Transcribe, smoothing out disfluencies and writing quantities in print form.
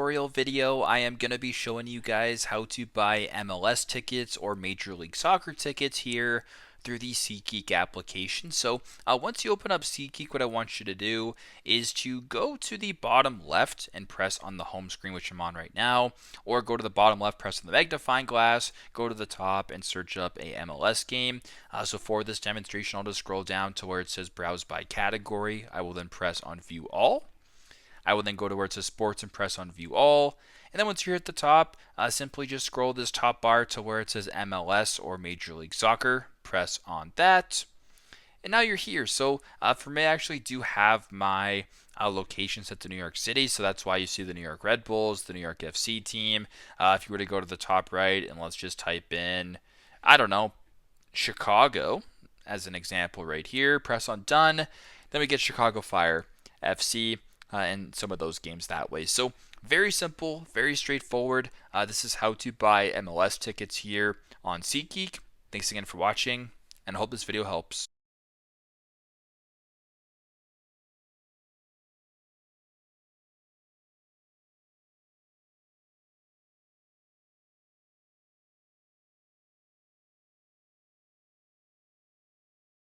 Tutorial video, I am going to be showing you guys how to buy MLS tickets or Major League Soccer tickets here through the SeatGeek application. So once you open up SeatGeek, what I want you to do is to go to the bottom left and press on the home screen, which I'm on right now, or go to the bottom left, press on the magnifying glass, go to the top and search up a MLS game. So for this demonstration, I'll just scroll down to where it says browse by category. I will then press on view all. I will then go to where it says sports and press on view all. And then once you're at the top, simply just scroll this top bar to where it says MLS or Major League Soccer. Press on that. And now you're here. So for me, I actually do have my location set to New York City. So that's why you see the New York Red Bulls, the New York FC team. If you were to go to the top right and let's just type in, I don't know, Chicago as an example right here. Press on done. Then we get Chicago Fire FC. And some of those games that way. So very simple, very straightforward. This is how to buy MLS tickets here on SeatGeek. Thanks again for watching, and I hope this video helps.